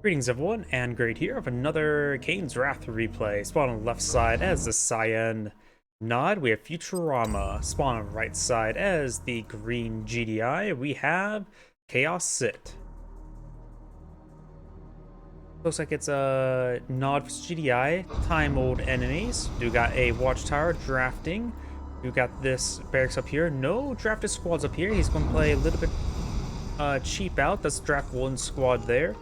Greetings everyone, and Great here of another Kane's Wrath replay. Spawn on the left side as the cyan nod, we have Futurama. Spawn on the right side as the green GDI, we have ChaoSiT. Looks like it's a nod for GDI, time old enemies. Do got a watchtower drafting. You got this barracks up here. No drafted squads up here. He's going to play a little bit cheap out. Let's draft one squad there.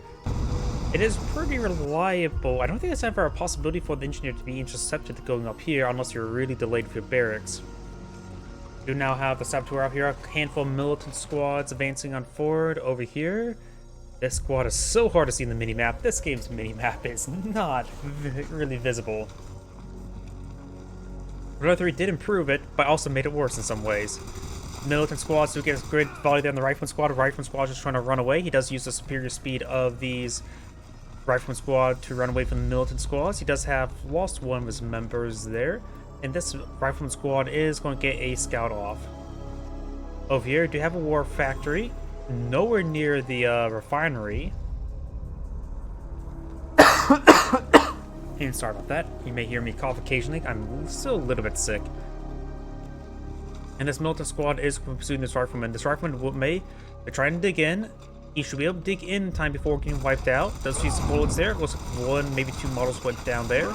It is pretty reliable. I don't think there's ever a possibility for the engineer to be intercepted going up here unless you're really delayed for your barracks. You now have the saboteur out here, a handful of militant squads advancing on forward over here. This squad is so hard to see in the minimap. This game's minimap is not really visible. Runner 3 did improve it, but also made it worse in some ways. Militant squads do get a good volley there on the rifleman squad. The rifleman squad is just trying to run away. He does use the superior speed of these rifleman squad to run away from the militant squads. He does have lost one of his members there, and this rifleman squad is going to get a scout off. Over here, do you have a war factory? Nowhere near the refinery. And sorry about that. You may hear me cough occasionally. I'm still a little bit sick. And this militant squad is pursuing this rifleman. This rifleman they're trying to dig in. He should be able to dig in time before getting wiped out. Does see some bullets there. Looks like one, maybe two models went down there.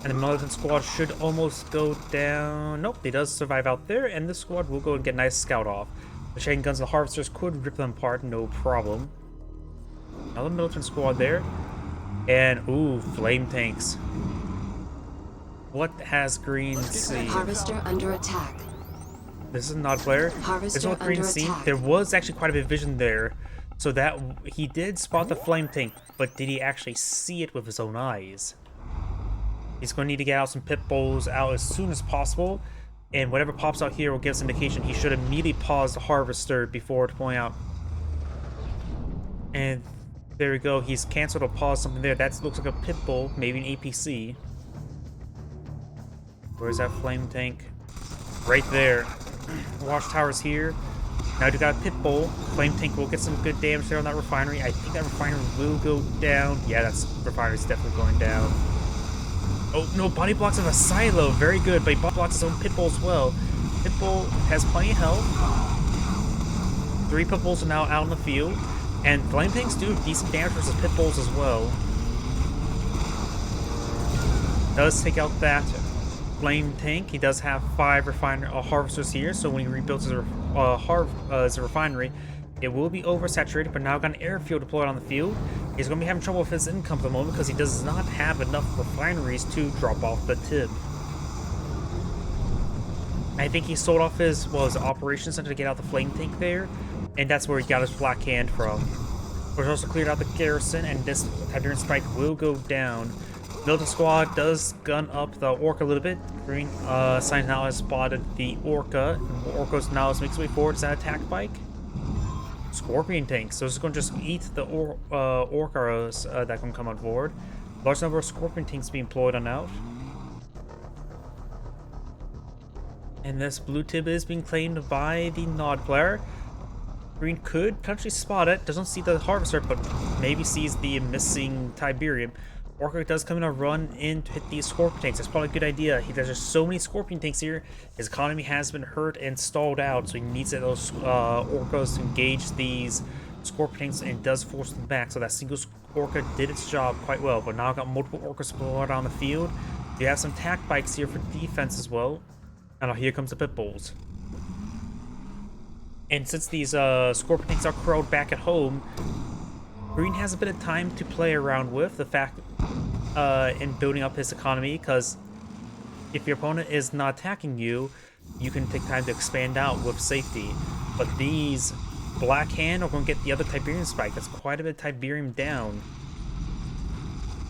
And the militant squad should almost go down. Nope, he does survive out there. And this squad will go and get a nice scout off. The chain guns and the harvesters could rip them apart, no problem. Another militant squad there. And, ooh, flame tanks. What has green seen? Harvester under attack. This is not player. There's no green scene. There was actually quite a bit of vision there, so that he did spot the flame tank, but did he actually see it with his own eyes? He's going to need to get out some pit bulls out as soon as possible, and whatever pops out here will give us indication he should immediately pause the harvester before deploying out. And there we go. He's canceled or paused something there. That looks like a pit bull, maybe an APC. Where's that flame tank? Right there. Watchtower's here. Now you got a pit bull. Flame tank will get some good damage there on that refinery. I think that refinery will go down. Yeah, that's refinery's definitely going down. Oh no, body blocks of a silo. Very good, but he body blocks his own pit bull as well. Pit bull has plenty of health. 3 pit bulls are now out in the field. And flame tanks do decent damage versus pit bulls as well. Does take out that flame tank. He does have 5 harvesters here, so when he rebuilds his refinery, it will be oversaturated, but now got an airfield deployed on the field. He's going to be having trouble with his income at the moment because he does not have enough refineries to drop off the tip. I think he sold off his operations center to get out the flame tank there, and that's where he got his black hand from. Which also cleared out the garrison, and this Tiberian Spike will go down. Militant squad does gun up the orca a little bit. Green sign now has spotted the orca. The orca's now makes its way forward. Is that attack bike? Scorpion tanks. So it's going to just eat the orcas that can come on board. Large number of scorpion tanks being employed on out. And this blue tib is being claimed by the Nod player. Green could potentially spot it. Doesn't see the harvester, but maybe sees the missing Tiberium. Orca does come in a run in to hit these scorpion tanks. That's probably a good idea. There's just so many scorpion tanks here. His economy has been hurt and stalled out, so he needs those orcas to engage these scorpion tanks and does force them back. So that single orca did its job quite well, but now I've got multiple orcas split on the field. You have some tack bikes here for defense as well. And now here comes the pit bulls. And since these scorpion tanks are corralled back at home, Green has a bit of time to play around with the fact in building up his economy, because if your opponent is not attacking you, you can take time to expand out with safety. But these Black Hand are going to get the other Tiberium Spike. That's quite a bit of Tiberium down.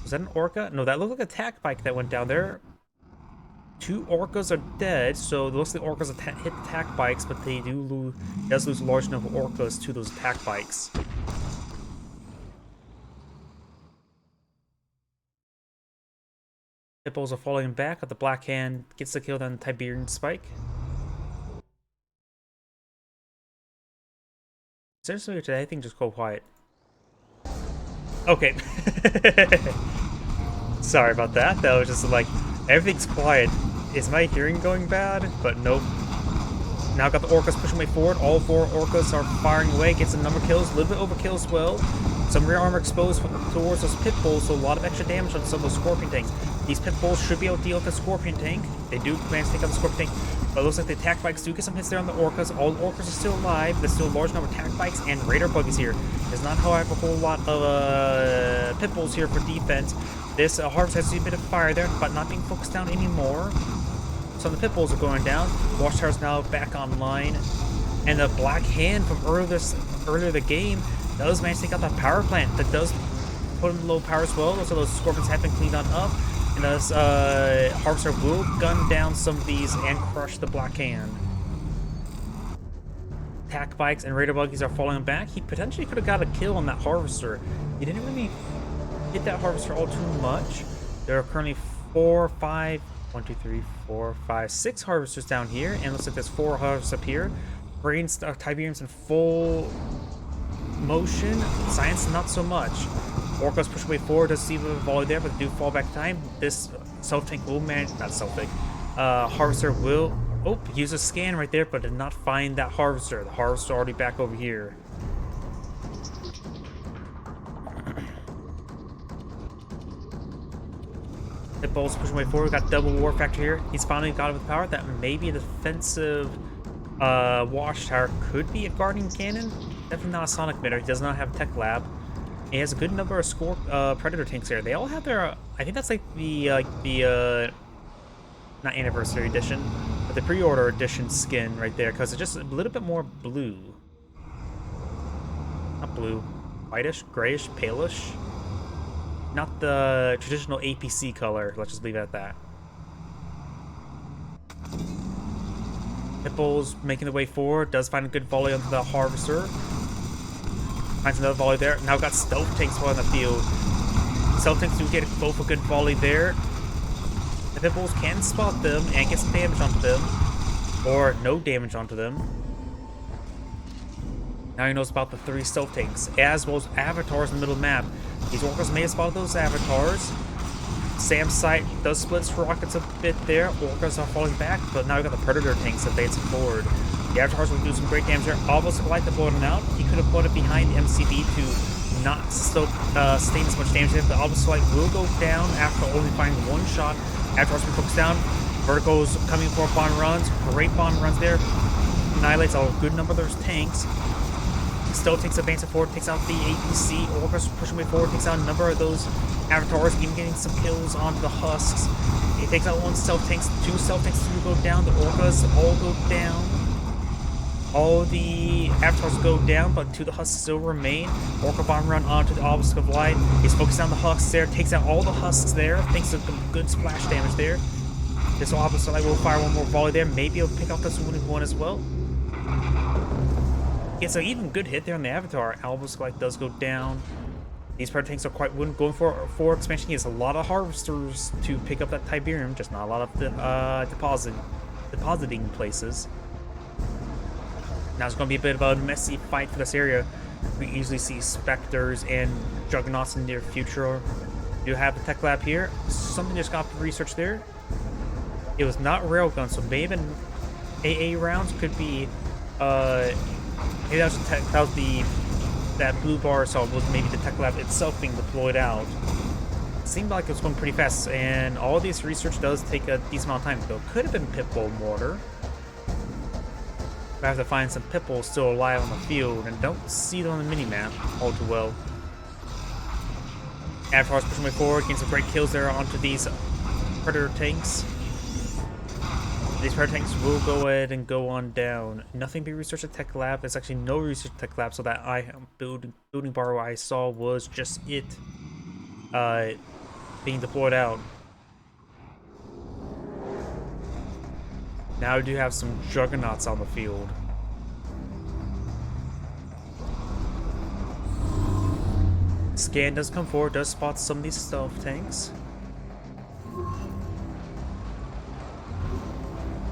Was that an Orca? No, that looked like a attack bike that went down there. 2 orcas are dead, so it looks like orcas hit attack bikes, but they does lose a large number of orcas to those attack bikes. Pit bulls are falling back, but the Black Hand gets the kill on the Tiberian Spike. Seriously, today I think just go quiet. Okay. Sorry about that. That was just like, everything's quiet. Is my hearing going bad? But nope. Now I've got the orcas pushing way forward. All 4 orcas are firing away. Gets a number of kills. A little bit overkill as well. Some rear armor exposed towards those pit bulls, so a lot of extra damage on some of those scorpion tanks. These pit bulls should be able to deal with the scorpion tank. They do manage to take out the scorpion tank. But it looks like the attack bikes do get some hits there on the orcas. All the orcas are still alive. There's still a large number of attack bikes and raider buggies here. There's not, however, a whole lot of pit bulls here for defense. This harvest has a bit of fire there, but not being focused down anymore. Some of the pit bulls are going down. Watchtower's now back online. And the Black Hand from earlier the game does manage to take out that power plant. That does put him low power as well. So those scorpions have been cleaned on up. And thus Harvester will gun down some of these and crush the Black Hand. Attack bikes and raider buggies are falling back. He potentially could have got a kill on that Harvester. He didn't really hit that Harvester all too much. There are currently 6 harvesters down here, and looks like there's 4 harvesters up here. Brains, Tiberium's in full motion. Science, not so much. Orcas push way forward, does see the volley there, but they do fall back in time. This self-tank will manage, not self-tank, harvester will, use a scan right there, but did not find that harvester. The harvester already back over here. Pit bulls pushing way forward. Got double war factor here. He's finally got it with power. That may be a defensive watchtower. Could be a guardian cannon. Definitely not a sonic emitter. He does not have a tech lab. He has a good number of predator tanks here. They all have their. I think that's like the not anniversary edition, but the pre-order edition skin right there, because it's just a little bit more blue. Not blue, whitish, grayish, palish. Not the traditional APC color. Let's just leave it at that. Pit bulls making their way forward. Does find a good volley onto the harvester. Finds another volley there. Now got stealth tanks on the field. Stealth tanks do get both a good volley there. The pit bulls can spot them and get some damage onto them, or no damage onto them. Now he knows about the 3 stealth tanks, as well as avatars in the middle of the map. These orcas may have spotted those avatars. Sam's sight does split rockets a bit there. Orcas are falling back, but now we've got the predator tanks advancing forward. The avatars will do some great damage there. Almost like the blowing out. He could have put it behind the MCB to not sustain as much damage there, but Almost Light will go down after only finding 1 shot. Avatars will focus down. Vertigo's coming for bomb runs. Great bomb runs there. Annihilates a good number of those tanks. Still takes advancing forward, takes out the APC. Orcas pushing way forward, takes out a number of those avatars, even getting some kills onto the husks. He takes out 1 stealth tanks, 2 stealth tanks do go down. The orcas all go down. All the avatars go down, but 2 of the husks still remain. Orca bomb run onto the obelisk of light. He's focused on the husks there, takes out all the husks there. Thanks to some good splash damage there. This obelisk of light will fire 1 more volley there. Maybe he'll pick off this wounded one as well. Gets an even good hit there on the avatar. Obelisk light does go down. These predator tanks are quite wooden. Going for expansion, he has a lot of harvesters to pick up that Tiberium, just not a lot of depositing places. Now it's going to be a bit of a messy fight for this area. We easily see Spectres and Juggernauts in the near future. You have the tech lab here. Something just got researched there. It was not railgun, so maybe AA rounds could be. Maybe that was that blue bar I saw was maybe the tech lab itself being deployed out. It seemed like it was going pretty fast, and all of this research does take a decent amount of time. Though it could have been pit bull mortar. I have to find some pit bulls still alive on the field, and don't see them on the mini-map all too well. Avatars pushing way forward, getting some great kills there onto these predator tanks. These predator tanks will go ahead and go on down. Nothing be researched at Tech Lab. There's actually no research at Tech Lab, so that building bar I saw was just it being deployed out. Now we do have some Juggernauts on the field. Scan does come forward, does spot some of these stealth tanks.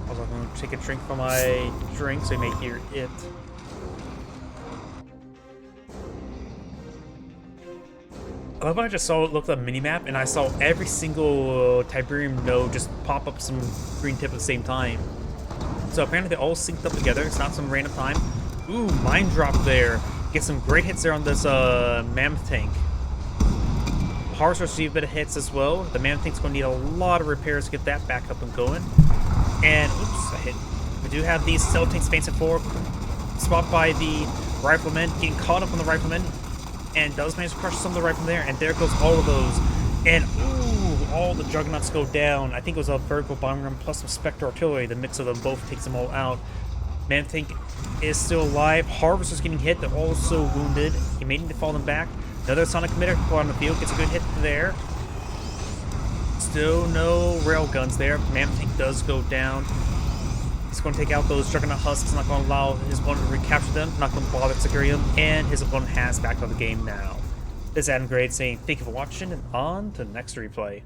Also, I'm going to take a drink from my drink so you may hear it. love when I just saw looked at the minimap and I saw every single Tiberium node just pop up some green tip at the same time. So apparently they all synced up together. It's not some random time. Ooh, mine drop there. Get some great hits there on this Mammoth tank. Harvester received a bit of hits as well. The Mammoth tank's going to need a lot of repairs to get that back up and going. And oops, a hit. We do have these cell tanks facing forward. Spot by the riflemen, getting caught up on the riflemen. And does manage to crush some of the riflemen there. And there goes all of those. And ooh, all the juggernauts go down. I think it was a vertical bombing run plus some Spectre artillery. The mix of them both takes them all out. Mammoth tank is still alive. Harvester's getting hit. They're also wounded. He may need to fall them back. Another Sonic Committer on the field. Gets a good hit there. Still no rail guns there. Mammoth tank does go down. He's going to take out those Juggernaut husks. Not going to allow his opponent to recapture them. Not going to bother securing them. And his opponent has back on the game now. This is Adam Grade saying thank you for watching and on to the next replay.